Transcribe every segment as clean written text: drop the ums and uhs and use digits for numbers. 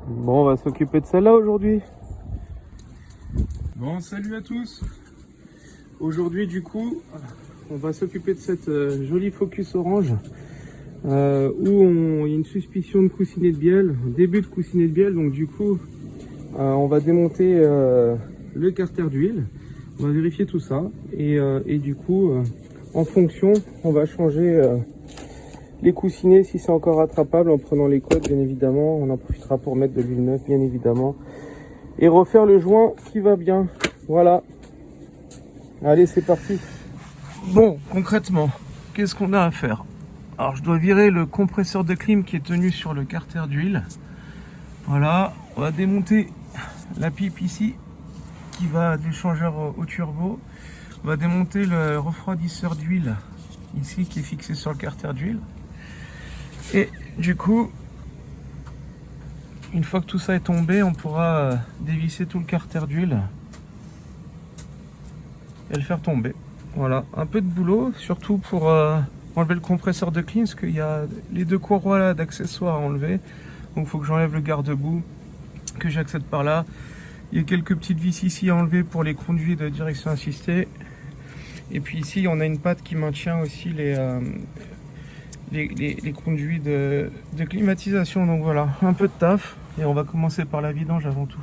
Bon, on va s'occuper de celle-là aujourd'hui. Bon, salut à tous. Aujourd'hui, du coup, on va s'occuper de cette jolie Focus orange où il y a une suspicion de coussinet de bielle, début de coussinet de bielle. Donc du coup, on va démonter le carter d'huile. On va vérifier tout ça et du coup, en fonction, on va changer les coussinets si c'est encore rattrapable en prenant les codes, bien évidemment. On en profitera pour mettre de l'huile neuve, bien évidemment, et refaire le joint qui va bien. Voilà. Allez, c'est parti. Bon, concrètement, qu'est-ce qu'on a à faire? Alors, je dois virer le compresseur de clim qui est tenu sur le carter d'huile. Voilà, on va démonter la pipe ici qui va du changeur au turbo. On va démonter le refroidisseur d'huile ici qui est fixé sur le carter d'huile. Et du coup, une fois que tout ça est tombé, on pourra dévisser tout le carter d'huile et le faire tomber. Voilà, un peu de boulot, surtout pour enlever le compresseur de clim, parce qu'il y a les deux courroies là d'accessoires à enlever. Donc il faut que j'enlève le garde-boue, que j'accède par là. Il y a quelques petites vis ici à enlever pour les conduits de direction assistée. Et puis ici, on a une patte qui maintient aussi les conduits de climatisation. Donc voilà, un peu de taf. Et on va commencer par la vidange avant tout.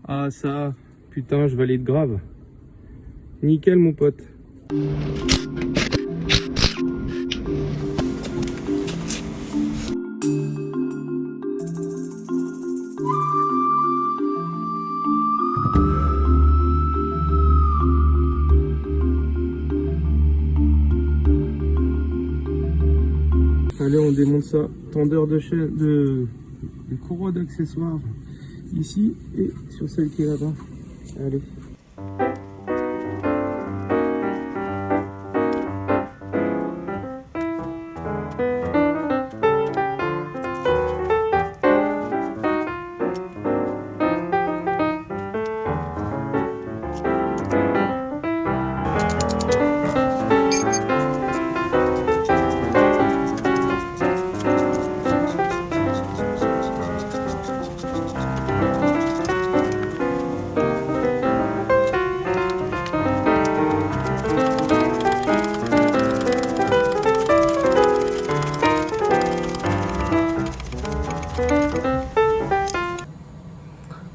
Ah ça, putain, je valide grave. Nickel mon pote. Allez, on démonte ça. Tendeur de chaîne, de courroie d'accessoires ici et sur celle qui est là-bas. Allez.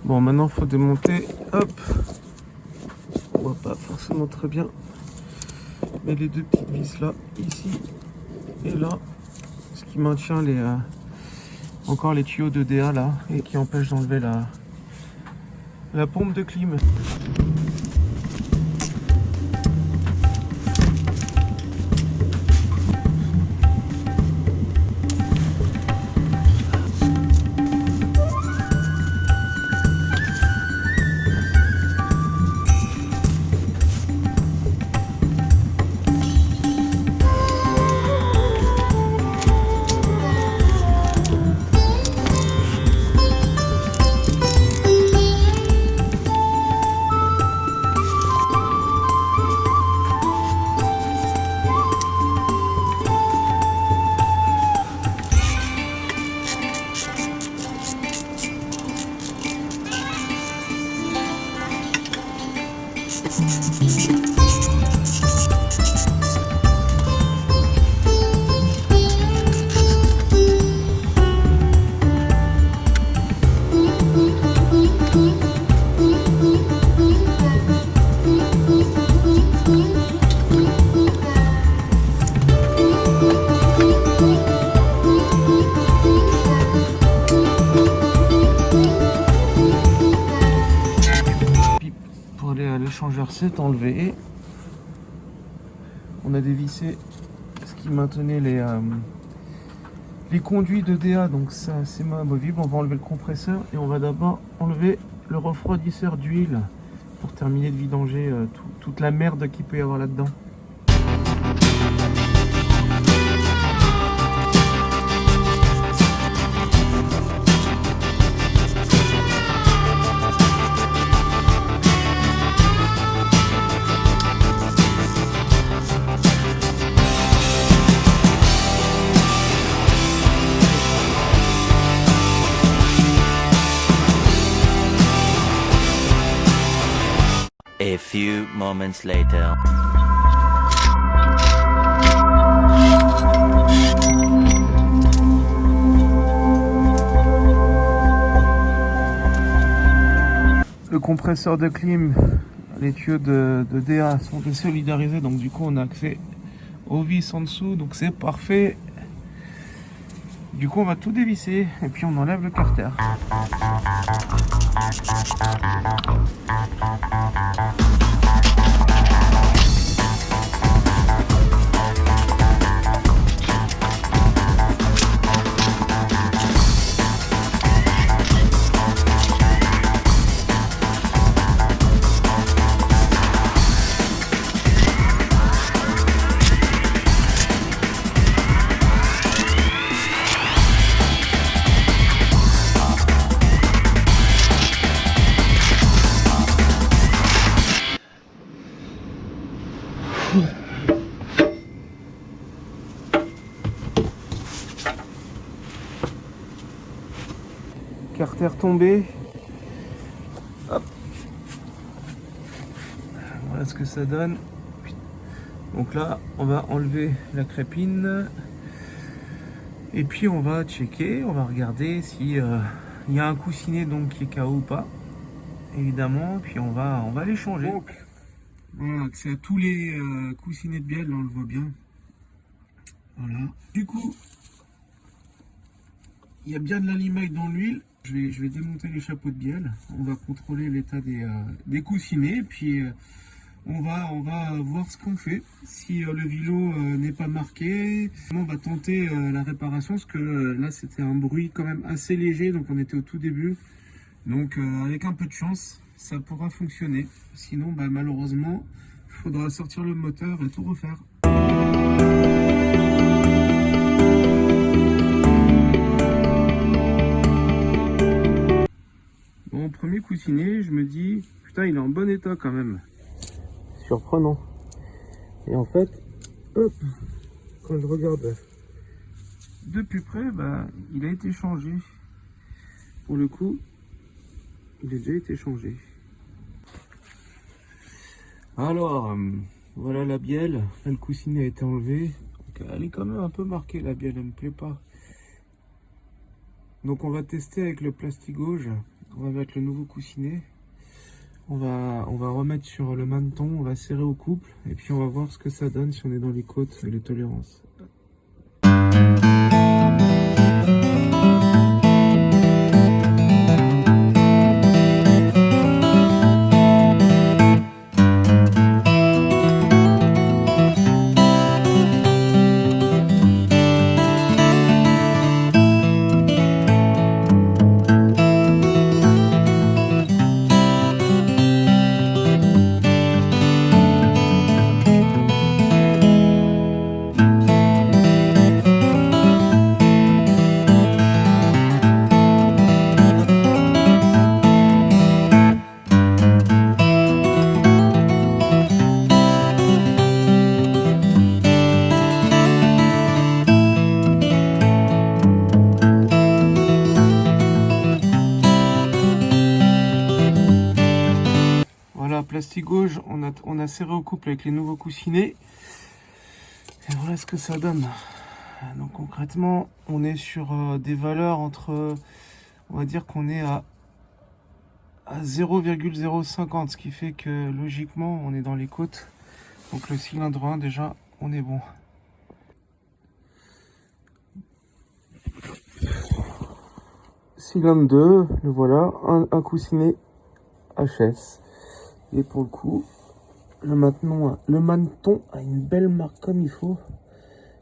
Bon, maintenant il faut démonter, hop, on voit pas forcément très bien, mais les deux petites vis là, ici et là, ce qui maintient encore les tuyaux de DA là, et qui empêche d'enlever la pompe de clim. L'échangeur s'est enlevé. On a dévissé ce qui maintenait les conduits de DA, donc ça c'est amovible. On va enlever le compresseur et on va d'abord enlever le refroidisseur d'huile pour terminer de vidanger toute la merde qu'il peut y avoir là-dedans. A few moments later. Le compresseur de clim, les tuyaux de DA sont désolidarisés, donc du coup on a accès aux vis en dessous, donc c'est parfait. Du coup on va tout dévisser et puis on enlève le carter. Carter tombé. Hop. Voilà ce que ça donne. Donc là, on va enlever la crépine. Et puis on va checker, on va regarder si il y a un coussinet donc qui est KO ou pas. Évidemment, puis on va les changer. Donc, voilà, c'est à tous les coussinets de bielle, là on le voit bien. Voilà. Du coup, il y a bien de l'alimaille dans l'huile. Je vais démonter les chapeaux de bielle. On va contrôler l'état des coussinets. Puis on va voir ce qu'on fait. Si le vilo n'est pas marqué, on va tenter la réparation. Parce que là, c'était un bruit quand même assez léger. Donc on était au tout début. Donc avec un peu de chance, ça pourra fonctionner. Sinon, bah, malheureusement, il faudra sortir le moteur et tout refaire. Bon, premier coussinet, je me dis, putain, il est en bon état quand même. Surprenant. Et en fait, hop, quand je regarde de plus près, bah, il a été changé. Pour le coup, il a déjà été changé. Alors, voilà la bielle. Là, le coussinet a été enlevé. Donc, elle est quand même un peu marquée, la bielle, elle me plaît pas. Donc on va tester avec le plastigauge. On va mettre le nouveau coussinet. On va remettre sur le maneton, on va serrer au couple. Et puis on va voir ce que ça donne si on est dans les côtes et les tolérances. Plastigauge, on a serré au couple avec les nouveaux coussinets. Et voilà ce que ça donne. Donc concrètement, on est sur des valeurs entre, on va dire qu'on est à 0,050, ce qui fait que logiquement, on est dans les côtes. Donc le cylindre 1, déjà, on est bon. Cylindre 2, le voilà, un coussinet HS. Et pour le coup, le maneton a une belle marque comme il faut.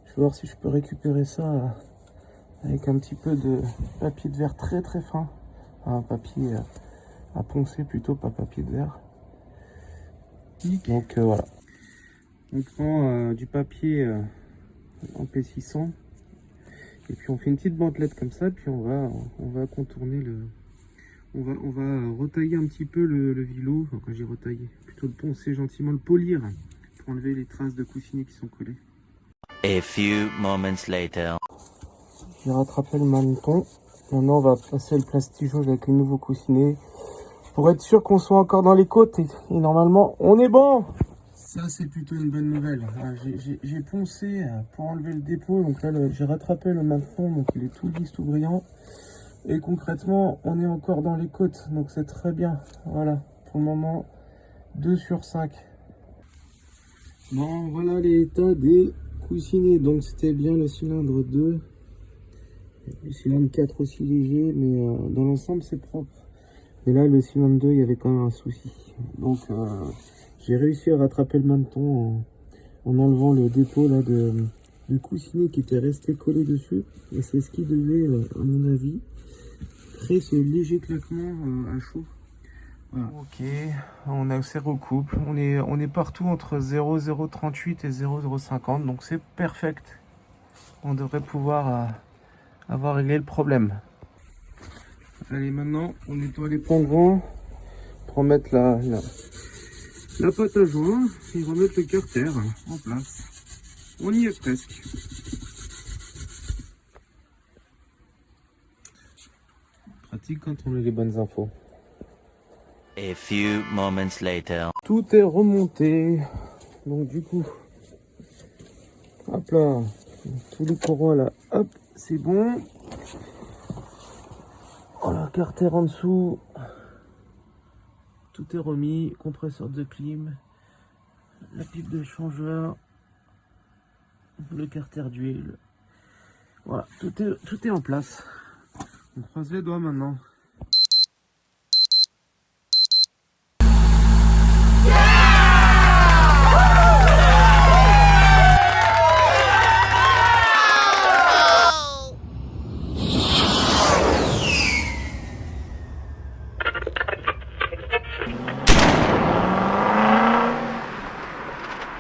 Je vais voir si je peux récupérer ça avec un petit peu de papier de verre très très fin. Un papier à poncer plutôt, pas papier de verre. technique. Donc voilà. On prend du papier épaississant. Et puis on fait une petite bandelette comme ça, puis on va contourner le... On va retailler un petit peu le vilo. Enfin, quand j'ai retaillé, plutôt le poncer gentiment, le polir, pour enlever les traces de coussinet qui sont collées. A few moments later. J'ai rattrapé le maneton. Maintenant on va passer le plastique jaune avec les nouveaux coussinets. Pour être sûr qu'on soit encore dans les côtes et normalement on est bon. Ça c'est plutôt une bonne nouvelle. J'ai poncé pour enlever le dépôt. Donc là j'ai rattrapé le maneton, donc il est tout lisse, tout brillant. Et concrètement on est encore dans les côtes, donc c'est très bien. Voilà, pour le moment 2 sur 5. Bon, voilà l'état des coussinets. Donc c'était bien le cylindre 2. Le cylindre 4 aussi léger, mais dans l'ensemble c'est propre. Et là le cylindre 2 il y avait quand même un souci. Donc j'ai réussi à rattraper le maneton en enlevant le dépôt là du coussinet qui était resté collé dessus. Et c'est ce qui devait, à mon avis, créer ce léger claquement à chaud. Voilà. Ok, on a aussi recouple. On est partout entre 0,038 et 0,050, donc c'est perfect. On devrait pouvoir avoir réglé le problème. Allez, maintenant on nettoie les pendants pour mettre la pâte à joint et remettre le carter en place. On y est presque. Pratique quand on a les bonnes infos. A few moments later. Tout est remonté. Donc du coup, hop là, tous les courroies là, hop, c'est bon. Voilà, carter en dessous. Tout est remis, compresseur de clim, la pipe de changeur, le carter d'huile. Voilà, tout est en place. On croise les doigts maintenant.